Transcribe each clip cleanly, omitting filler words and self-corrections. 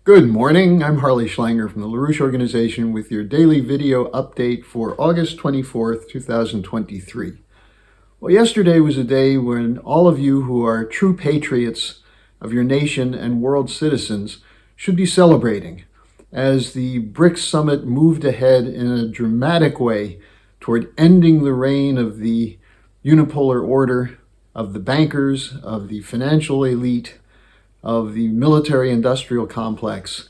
Good morning, I'm Harley Schlanger from the LaRouche Organization with your daily video update for August 24th, 2023. Well, yesterday was a day when all of you who are true patriots of your nation and world citizens should be celebrating as the BRICS summit moved ahead in a dramatic way toward ending the reign of the unipolar order, of the bankers, of the financial elite, of the military-industrial complex.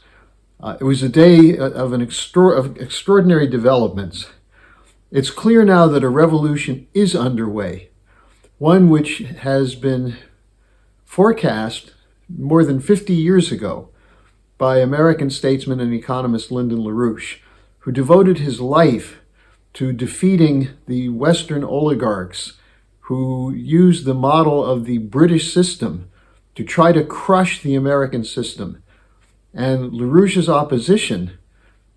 It was a day of extraordinary developments. It's clear now that a revolution is underway, one which has been forecast more than 50 years ago by American statesman and economist Lyndon LaRouche, who devoted his life to defeating the Western oligarchs who used the model of the British system to try to crush the American system. And LaRouche's opposition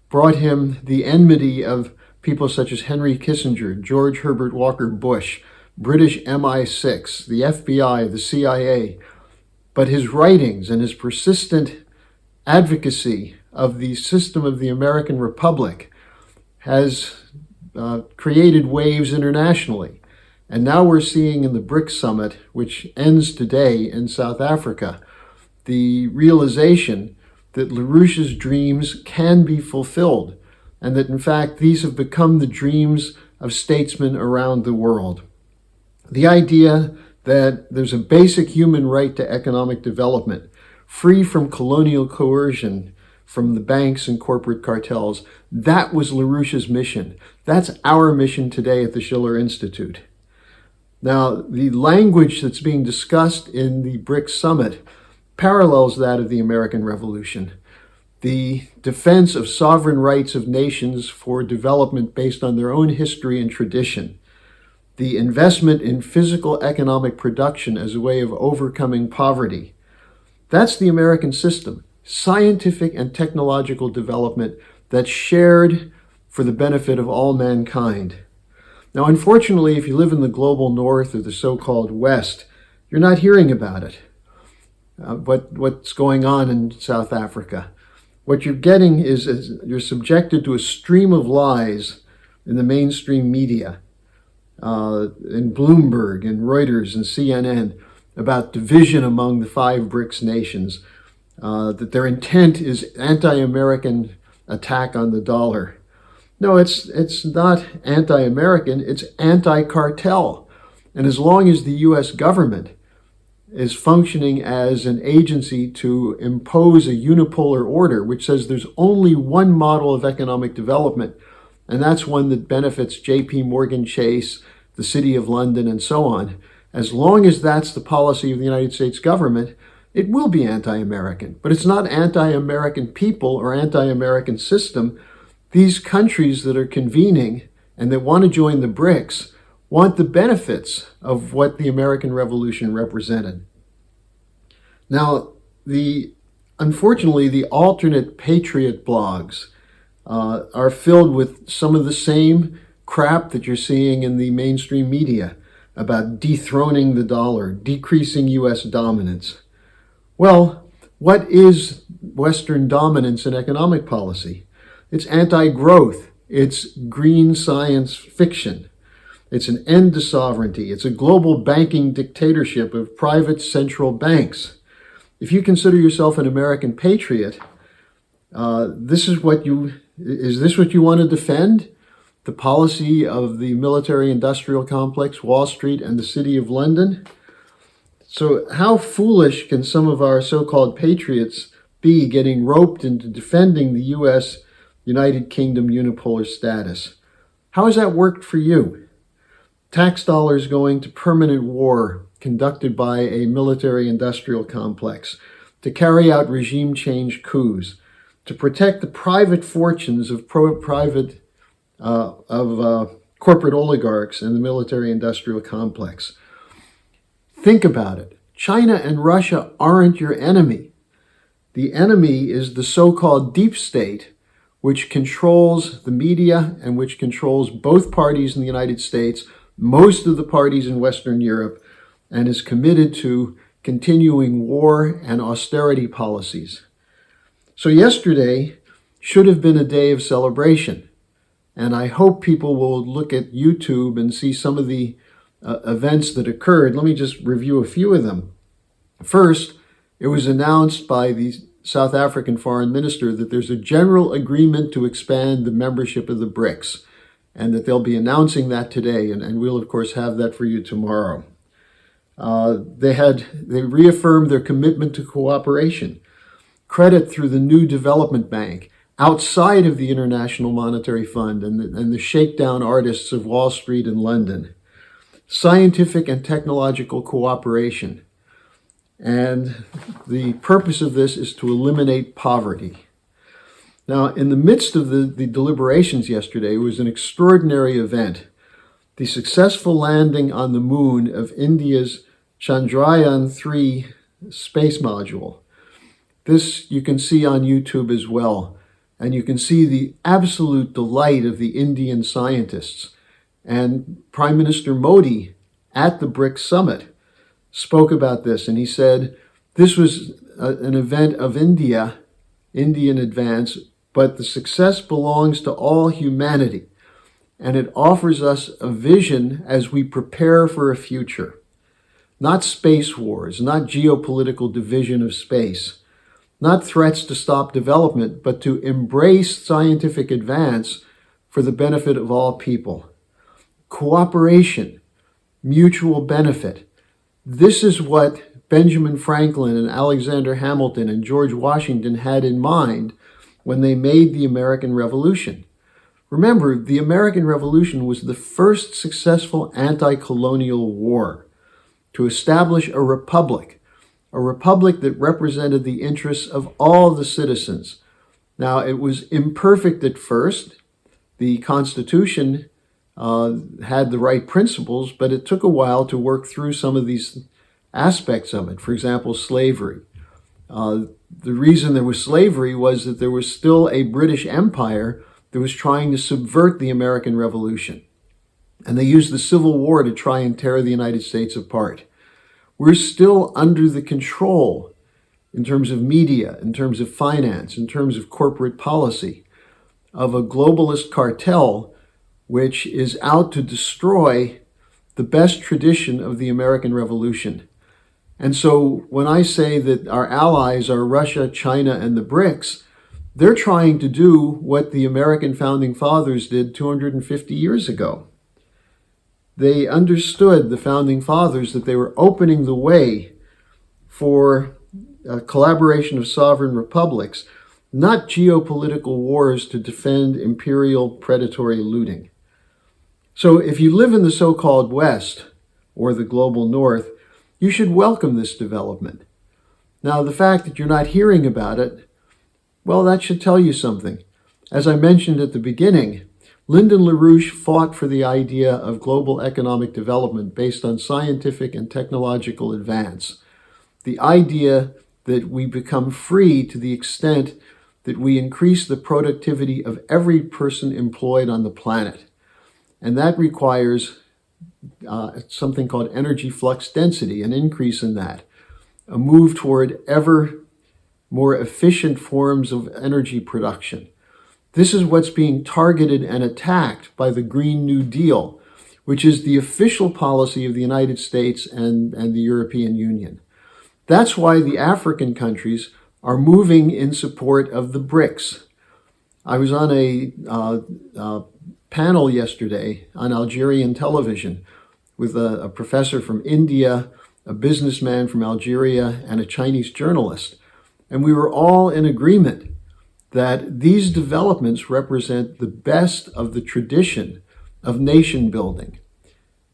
brought him the enmity of people such as Henry Kissinger, George Herbert Walker Bush, British MI6, the FBI, the CIA. But his writings and his persistent advocacy of the system of the American Republic has created waves internationally. And now we're seeing in the BRICS summit, which ends today in South Africa, the realization that LaRouche's dreams can be fulfilled, and that in fact these have become the dreams of statesmen around the world. The idea that there's a basic human right to economic development, free from colonial coercion from the banks and corporate cartels, that was LaRouche's mission. That's our mission today at the Schiller Institute. Now, the language that's being discussed in the BRICS summit parallels that of the American Revolution. The defense of sovereign rights of nations for development based on their own history and tradition. The investment in physical economic production as a way of overcoming poverty. That's the American system. Scientific and technological development that's shared for the benefit of all mankind. Now, unfortunately, if you live in the global north or the so-called west, you're not hearing about it. What's going on in South Africa. What you're getting is you're subjected to a stream of lies in the mainstream media, in Bloomberg and Reuters and CNN, about division among the 5 BRICS nations, that their intent is anti-American attack on the dollar. No, it's not anti-American, it's anti-cartel. And as long as the U.S. government is functioning as an agency to impose a unipolar order, which says there's only one model of economic development, and that's one that benefits J.P. Morgan Chase, the City of London, and so on, as long as that's the policy of the United States government, it will be anti-American. But it's not anti-American people or anti-American system. These countries that are convening and that want to join the BRICS want the benefits of what the American Revolution represented. Now, unfortunately, the alternate patriot blogs are filled with some of the same crap that you're seeing in the mainstream media about dethroning the dollar, decreasing U.S. dominance. Well, what is Western dominance in economic policy? It's anti-growth. It's green science fiction. It's an end to sovereignty. It's a global banking dictatorship of private central banks. If you consider yourself an American patriot, is this what you want to defend? The policy of the military-industrial complex, Wall Street, and the City of London? So how foolish can some of our so-called patriots be getting roped into defending the U.S. United Kingdom unipolar status? How has that worked for you? Tax dollars going to permanent war conducted by a military-industrial complex, to carry out regime change coups, to protect the private fortunes of corporate oligarchs and the military-industrial complex. Think about it. China and Russia aren't your enemy. The enemy is the so-called deep state, which controls the media and which controls both parties in the United States, most of the parties in Western Europe, and is committed to continuing war and austerity policies. So yesterday should have been a day of celebration. And I hope people will look at YouTube and see some of the events that occurred. Let me just review a few of them. First, it was announced by the South African foreign minister that there's a general agreement to expand the membership of the BRICS, and that they'll be announcing that today, and we'll of course have that for you tomorrow. They reaffirmed their commitment to cooperation, credit through the new development bank, outside of the International Monetary Fund and the shakedown artists of Wall Street and London, scientific and technological cooperation. And the purpose of this is to eliminate poverty. Now, in the midst of the deliberations yesterday was an extraordinary event, the successful landing on the moon of India's Chandrayaan-3 space module. This you can see on YouTube as well, and you can see the absolute delight of the Indian scientists. And Prime Minister Modi at the BRICS summit spoke about this, and he said this was an event of Indian advance, but the success belongs to all humanity, and it offers us a vision as we prepare for a future. Not space wars, not geopolitical division of space, not threats to stop development, but to embrace scientific advance for the benefit of all people. Cooperation, mutual benefit. This is what Benjamin Franklin and Alexander Hamilton and George Washington had in mind when they made the American Revolution. Remember, the American Revolution was the first successful anti-colonial war to establish a republic that represented the interests of all the citizens. Now, it was imperfect at first. The Constitution had the right principles, but it took a while to work through some of these aspects of it. For example, slavery. The reason there was slavery was that there was still a British Empire that was trying to subvert the American Revolution. And they used the Civil War to try and tear the United States apart. We're still under the control in terms of media, in terms of finance, in terms of corporate policy, of a globalist cartel which is out to destroy the best tradition of the American Revolution. And so when I say that our allies are Russia, China, and the BRICS, they're trying to do what the American founding fathers did 250 years ago. They understood, the founding fathers, that they were opening the way for a collaboration of sovereign republics, not geopolitical wars to defend imperial predatory looting. So if you live in the so-called West, or the global North, you should welcome this development. Now, the fact that you're not hearing about it, well, that should tell you something. As I mentioned at the beginning, Lyndon LaRouche fought for the idea of global economic development based on scientific and technological advance. The idea that we become free to the extent that we increase the productivity of every person employed on the planet. And that requires something called energy flux density, an increase in that, a move toward ever more efficient forms of energy production. This is what's being targeted and attacked by the Green New Deal, which is the official policy of the United States and the European Union. That's why the African countries are moving in support of the BRICS. I was on a panel yesterday on Algerian television with a professor from India, a businessman from Algeria, and a Chinese journalist. And we were all in agreement that these developments represent the best of the tradition of nation building,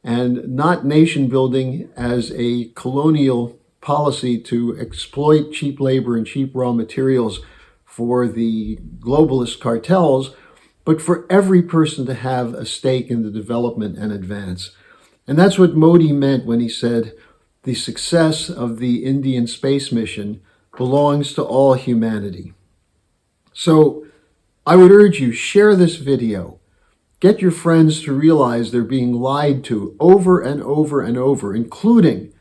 and not nation building as a colonial policy to exploit cheap labor and cheap raw materials for the globalist cartels, but for every person to have a stake in the development and advance. And that's what Modi meant when he said the success of the Indian space mission belongs to all humanity. So I would urge you, share this video. Get your friends to realize they're being lied to over and over and over, including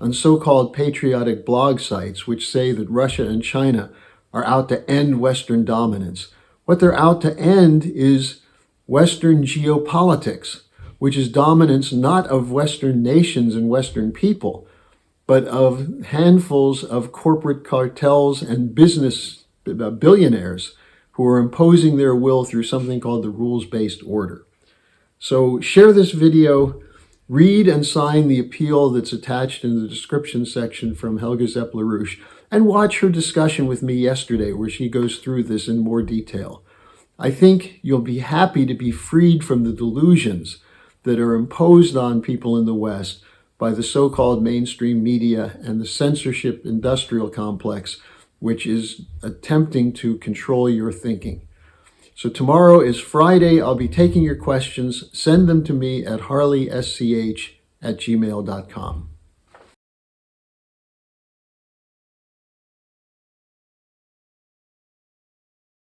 on so-called patriotic blog sites which say that Russia and China are out to end Western dominance. What they're out to end is Western geopolitics, which is dominance not of Western nations and Western people, but of handfuls of corporate cartels and business billionaires who are imposing their will through something called the rules-based order. So share this video, read and sign the appeal that's attached in the description section from Helga Zepp-LaRouche, and watch her discussion with me yesterday where she goes through this in more detail. I think you'll be happy to be freed from the delusions that are imposed on people in the West by the so-called mainstream media and the censorship industrial complex, which is attempting to control your thinking. So tomorrow is Friday. I'll be taking your questions. Send them to me at harleysch@gmail.com.